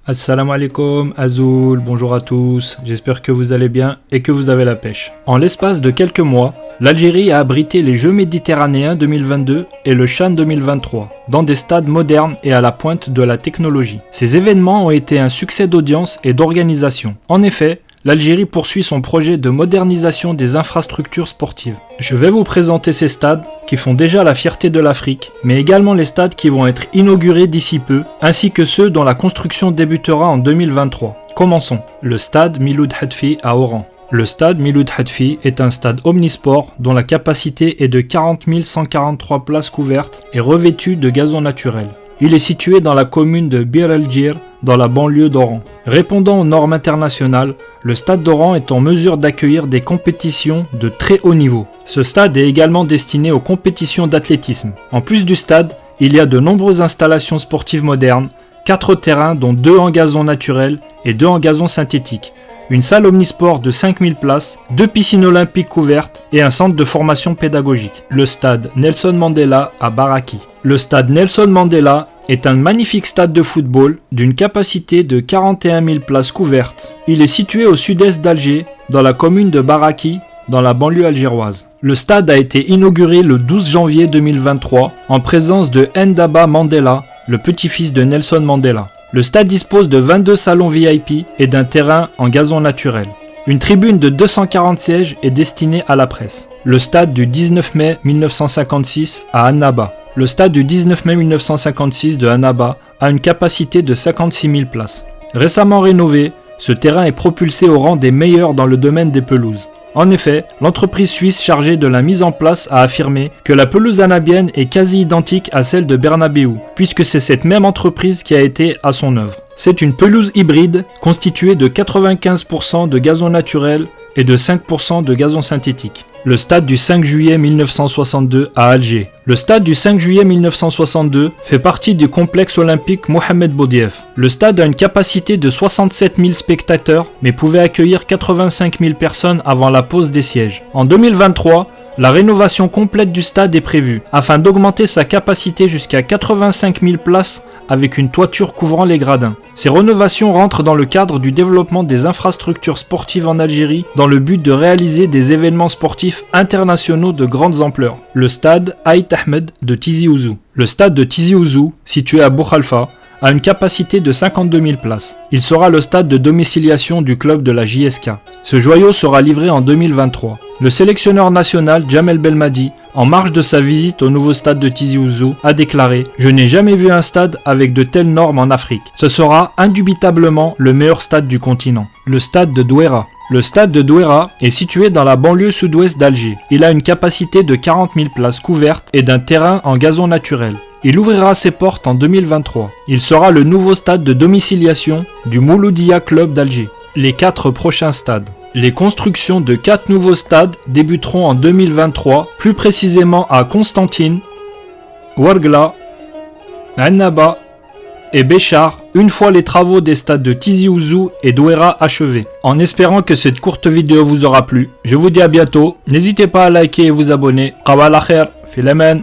Assalamu alaikum, Azoul, bonjour à tous, j'espère que vous allez bien et que vous avez la pêche. En l'espace de quelques mois, l'Algérie a abrité les Jeux méditerranéens 2022 et le CHAN 2023, dans des stades modernes et à la pointe de la technologie. Ces événements ont été un succès d'audience et d'organisation. En effet, l'Algérie poursuit son projet de modernisation des infrastructures sportives. Je vais vous présenter ces stades qui font déjà la fierté de l'Afrique, mais également les stades qui vont être inaugurés d'ici peu, ainsi que ceux dont la construction débutera en 2023. Commençons. Le stade Miloud Hadfi à Oran. Le stade Miloud Hadfi est un stade omnisport dont la capacité est de 40 143 places couvertes et revêtu de gazon naturel. Il est situé dans la commune de Bir el-Djir, dans la banlieue d'Oran. Répondant aux normes internationales, le stade d'Oran est en mesure d'accueillir des compétitions de très haut niveau. Ce stade est également destiné aux compétitions d'athlétisme. En plus du stade, il y a de nombreuses installations sportives modernes, 4 terrains dont 2 en gazon naturel et 2 en gazon synthétique, une salle omnisport de 5000 places, 2 piscines olympiques couvertes et un centre de formation pédagogique. Le stade Nelson Mandela à Baraki. Le stade Nelson Mandela est un magnifique stade de football d'une capacité de 41 000 places couvertes. Il est situé au sud-est d'Alger, dans la commune de Baraki, dans la banlieue algéroise. Le stade a été inauguré le 12 janvier 2023 en présence de Ndaba Mandela, le petit-fils de Nelson Mandela. Le stade dispose de 22 salons VIP et d'un terrain en gazon naturel. Une tribune de 240 sièges est destinée à la presse. Le stade du 19 mai 1956 à Annaba. Le stade du 19 mai 1956 de Annaba a une capacité de 56 000 places. Récemment rénové, ce terrain est propulsé au rang des meilleurs dans le domaine des pelouses. En effet, l'entreprise suisse chargée de la mise en place a affirmé que la pelouse annabienne est quasi identique à celle de Bernabéu, puisque c'est cette même entreprise qui a été à son œuvre. C'est une pelouse hybride constituée de 95% de gazon naturel et de 5% de gazon synthétique. Le stade du 5 juillet 1962 à Alger. Le stade du 5 juillet 1962 fait partie du complexe olympique Mohamed Boudiaf. Le stade a une capacité de 67 000 spectateurs, mais pouvait accueillir 85 000 personnes avant la pose des sièges. En 2023, la rénovation complète du stade est prévue, afin d'augmenter sa capacité jusqu'à 85 000 places avec une toiture couvrant les gradins. Ces rénovations rentrent dans le cadre du développement des infrastructures sportives en Algérie dans le but de réaliser des événements sportifs internationaux de grandes ampleurs. Le stade Aït Ahmed de Tizi Ouzou. Le stade de Tizi Ouzou, situé à Boukhalifa, a une capacité de 52 000 places. Il sera le stade de domiciliation du club de la JSK. Ce joyau sera livré en 2023. Le sélectionneur national Jamel Belmadi, en marge de sa visite au nouveau stade de Tizi Ouzou, a déclaré « Je n'ai jamais vu un stade avec de telles normes en Afrique. Ce sera indubitablement le meilleur stade du continent. » Le stade de Douera. Le stade de Douera est situé dans la banlieue sud-ouest d'Alger. Il a une capacité de 40 000 places couvertes et d'un terrain en gazon naturel. Il ouvrira ses portes en 2023. Il sera le nouveau stade de domiciliation du Mouloudia Club d'Alger. Les 4 prochains stades. Les constructions de 4 nouveaux stades débuteront en 2023, plus précisément à Constantine, Ouargla, Annaba et Béchar, une fois les travaux des stades de Tizi Ouzou et Douera achevés. En espérant que cette courte vidéo vous aura plu, je vous dis à bientôt. N'hésitez pas à liker et vous abonner. Qawal akhair, fil aman.